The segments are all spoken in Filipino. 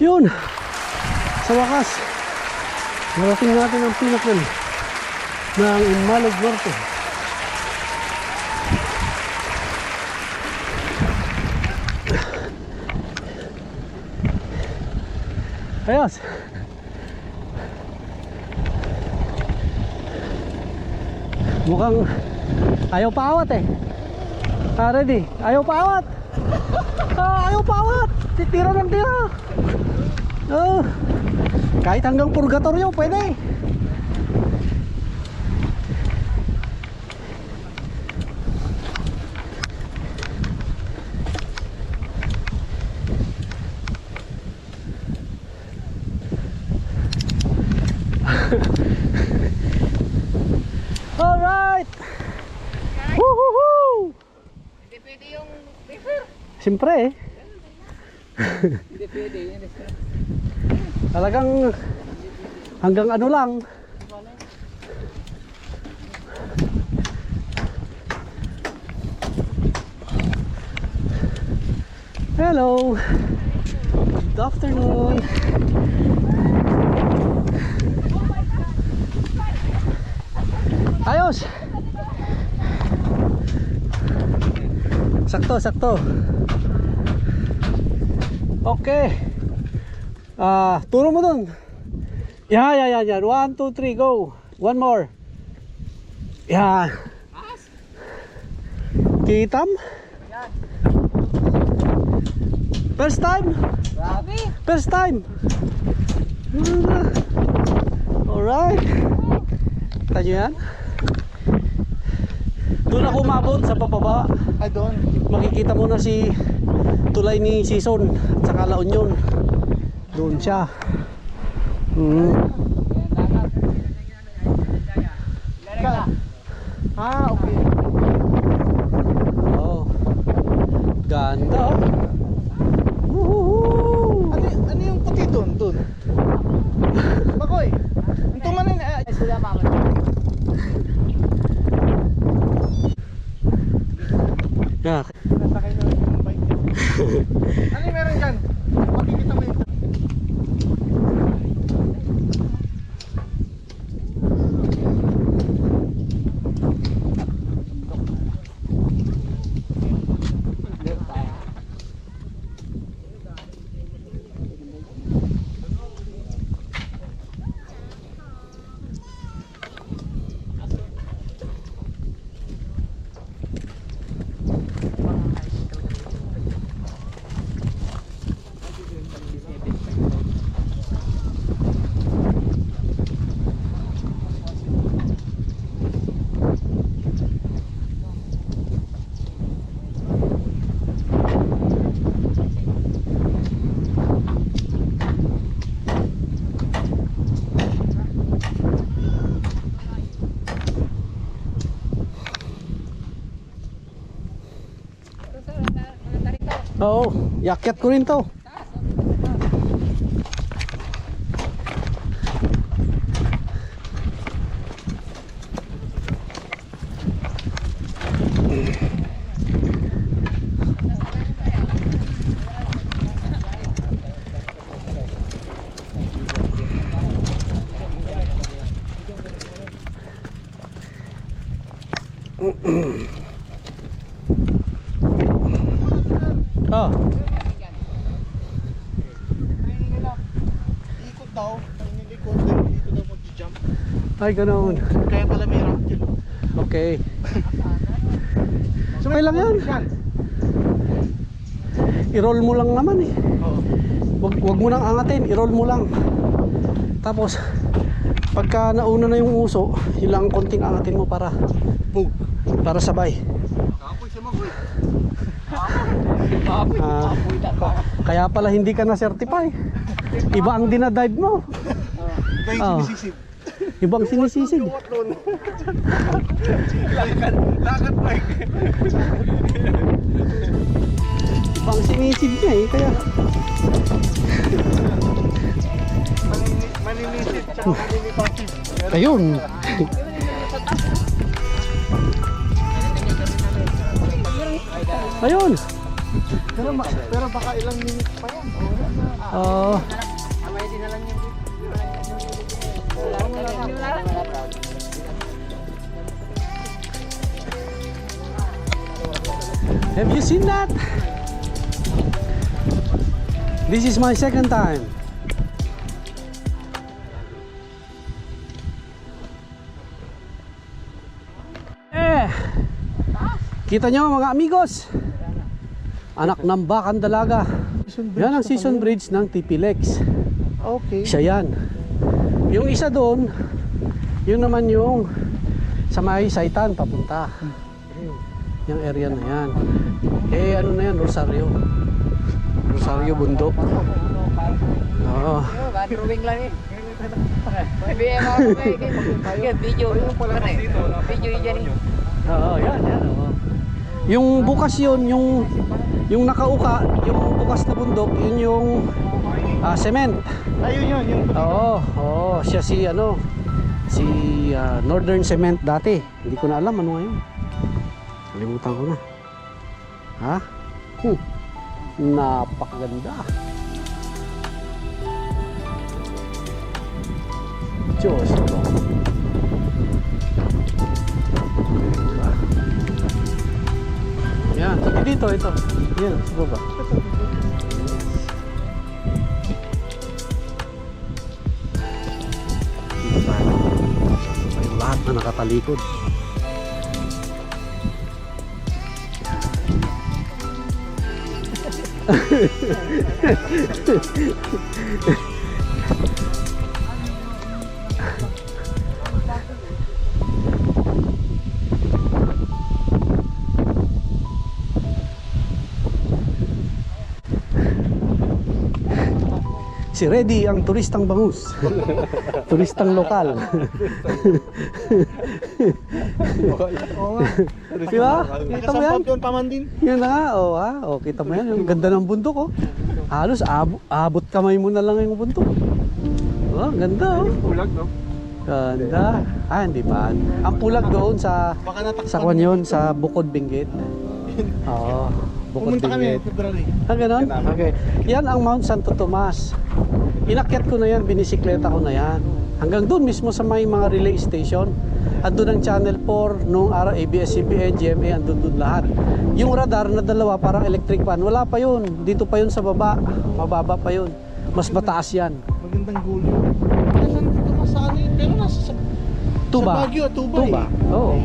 Yun, sa wakas narating natin ang pinakil ng Inmalog Norte. Ayos. Mukhang ayaw paawat eh. Ready? Ayaw paawat. Ayaw paawat. Titira ng tira. Kahit hanggang purgatorio pwede. Alright. Woohoo! Hindi pwede yung paper. Siyempre eh. Hindi pwede. Talagang hanggang ano lang. Hello. Good afternoon. Ayos. Sakto, sakto. Okay. Turo mo dun. Yan. 1, 2, 3, go. One more. Yan. Kitam? First time? Grabe. First time. Alright. Kita nyo yan? Doon ako umabot sa papaba. Ay, doon. Makikita mo na si tulay ni Sison at saka La Union. Doon siya. Okay. Oh. Ganda. Woohoo! Ano yung puti doon? Doon. Bakoy. Ito man ay sila mama. Yeah. Nasakay na rin yung bike. Ano yung meron dyan? Makikita mo yung Oo, yakyat ko rin to. Oh. ikot daw. Ang ikot dito daw mag-jump. Ay, ganoon. Kaya pala may ramp dito. Okay. So, lang yan. I-roll mo lang naman eh. Oo. Wag mo nang angatin, i-roll mo lang. Tapos pagka nauna na yung uso, yun lang ang konting angatin mo para Boom. para sabay. Kapoy siya magoy. Kaya pala hindi ka na certify. Iba ang dinadive mo. Iba yung Oo. sinisisid. Ibang sinisisid. What doon? Lakad bike. Ibang sinisid niya eh. Kaya Maninisid tsaka maninipasid. ayun. Ayun. Pero baka ilang minutes pa yan. Oh. Amay din na lang yun. Have you seen that? This is my second time. Kita nyo mga amigos, anak ng bakang dalaga. Yan ang season bridge ng TP-Lex. Okay. Siya yan. Yung isa doon, yung naman yung sa may Saitan papunta. Yung area na yan. Eh ano na yan, Rosario. Rosario bundok. Oo. Drawing lang eh. Video. Video yan eh. Oo, yan. Oo. Yung bukas yun, yung nakauka, yung bukas na bundok, yun yung cement. Ayun yun. Oo, siya si Northern Cement dati. Hindi ko na alam ano ngayon. Kalimutan ko na. Ha? Napakaganda. Diyos ko. Yan, dito, ito. Yan, sa baba. Dito tayo. Ay, lahat na nakatalikod. Si Reddy ang turistang bangus. Turistang lokal. Oo nga. Diba? Kita mo yan? Nakasampap yun, pamandin. Yan na nga, kita mo yan. Yung ganda ng bundok, Halos abot kamay mo na lang yung bundok. Ganda, Pulag, no? Ganda. Hindi pa. Ang pulag doon sa kwan yun, sa Bukod Benguet. Oo. Bukod Pumunta kami, Benguet. February. Ganon? Okay. Yan ang Mount Santo Tomas. Inakyat ko na yan, binisikleta ko na yan. Hanggang doon mismo sa may mga relay station. Andun ang Channel 4, noong araw ABS-CBN, GMA, andun doon lahat. Yung radar na dalawa, parang electric fan, wala pa yun. Dito pa yun sa baba, mababa pa yun. Mas mataas yan. Magandang gulo. Nasaan dito mas sa ano yun? Pero nasa sa Tuba. Sa Baguio, Tuba. Oo.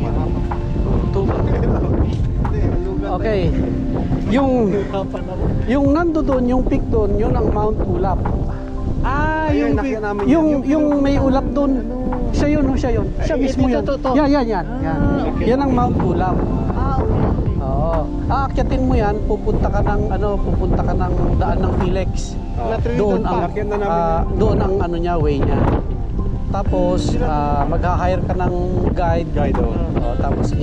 Tuba. Okay. Yung nando doon, yung peak doon, yun ang Mount Ulap. Yung may ulap doon. Siya yun. Siya mismo yun. Yan. Yan ang Mount Ulap. Oo. Aakyatin mo yan, pupunta ka ng daan ng Philex. Doon ang niya, way niya. Tapos mag-hire ka ng guide. Tapos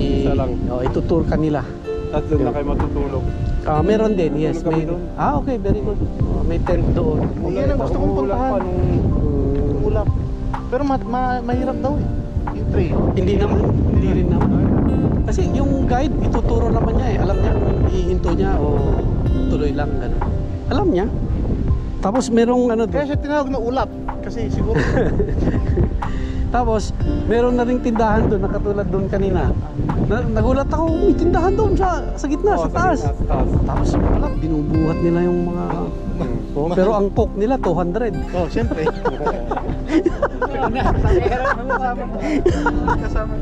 itutour ka nila. At doon na kayo matutulog. Meron din, yes. May, okay, very good. May tent doon. Yan ang gusto kong puntahan. Ulap. Pero mahirap daw eh. Yung trail. Hindi rin naman. Kasi yung guide, ituturo naman niya eh. Alam niya kung ihinto niya o tuloy lang. Ganun. Alam niya. Tapos merong Kaya siya tinawag na ulap. Kasi siguro. Tapos meron na ring tindahan doon na katulad doon kanina. Nagulat ako, may tindahan doon sa gitna, sa taas. Tapos wala, binubuhat nila yung mga pero ang coke nila 200. Siyempre. Kasama.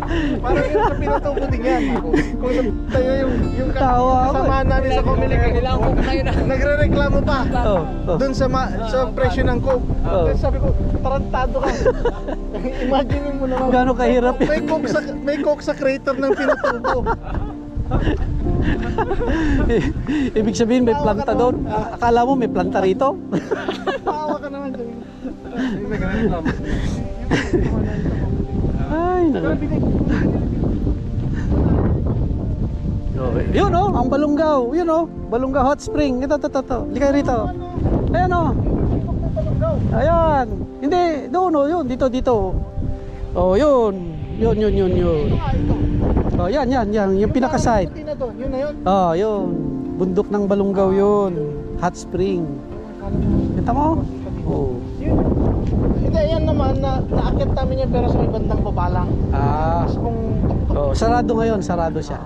Parang yung sa pinatubo din yan. Kung tayo yung kasamahan namin sa Comelec, nagre-reklamo pa. Doon sa presyo ng coke. Sabi ko, tarantado ka. Imagine mo naman. Gaano kahirap yan? May coke sa crater ng pinatubo. Ibig sabihin may planta doon. Akala mo may planta rito? Maawa ka naman dyan. Ay, naku. Yun ang Balungaw. Yun Balungaw Hot Spring. Ito. Lika rito. Ayan Ayan. Hindi, doon yun. Dito. Yun. Yan. Yung pinaka-side. Yun na yun. Yun. Bundok ng Balungaw yun. Hot Spring. Kita mo? Oo. Hindi, yan naman, naakit namin yan pero sa may bandang baba lang. Ah, Tapos kung tuktok oh, sarado ngayon, sarado siya.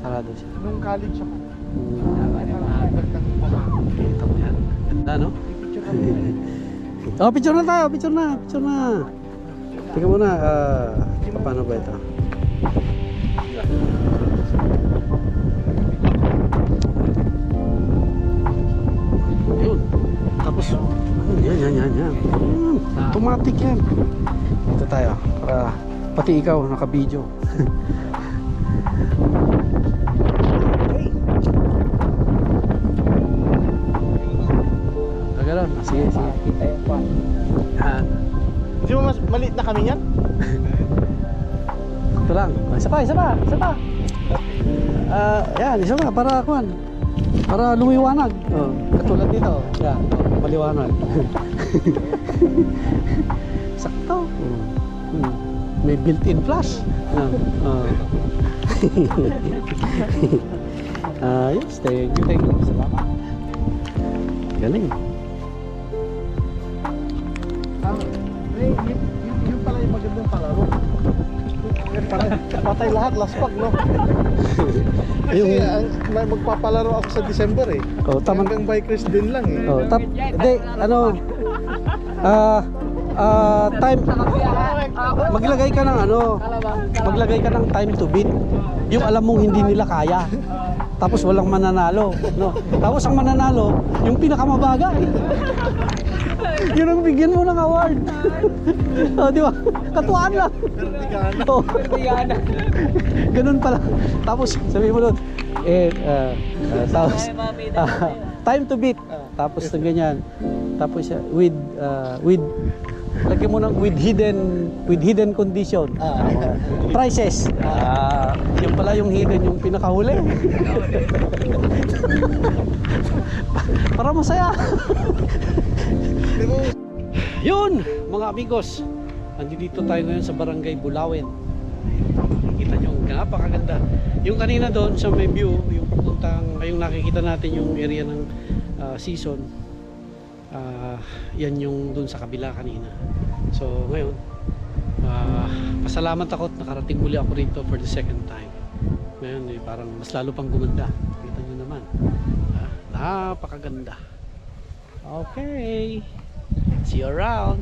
Sarado siya. nung college ako. Kita mo yan. Ganda, no? Oh, picture na tayo, picture na. Tingnan mo na, paano ba ito? Yun. Tapos, yan. Automatic yan. Ito tayo, para pati ikaw, naka-video. Ganun. Sige. Kita yung pan. Yan. Di ba mas maliit na kami yan? Ito lang. Isa pa. Yan, isa pa para kuan. Para lumiwanag. Oh, katulad dito. Yan, maliwanag. Sakto. May built-in flash. Ayos, thank you. Salamat. Galing. Yung pala yung magandang palaro. Patay lahat, laspag, no? Kasi magpapalaro ako sa December eh. Oh, tama. Hanggang bikers din lang eh. Oh, hindi, ano, time, maglagay ka ng time to beat. Yung alam mong hindi nila kaya. Tapos walang mananalo, no? Tapos ang mananalo, yung pinakamabaga. Yun ang bigyan mo ng award. Oh, di ba? Katuwaan lang. Oh. Ganun pala. Tapos sabi mo doon, tapos time to beat. Tapos ng ganyan. Tapos with lagyan mo ng with hidden condition. Prices. Yung pala yung hidden, yung pinakahuli. Para masaya. Yun, mga amigos. Nandito tayo ngayon sa Barangay Bulawen. Nakikita nyo, napakaganda. Yung kanina doon sa may view, yung pupuntang, yung nakikita natin yung area ng season. Yan yung doon sa kabila kanina. So ngayon, pasalamat ako at nakarating muli ako rito for the second time. Ngayon parang mas lalo pang gumanda. Kita nyo naman. Napakaganda. Okay. See you around.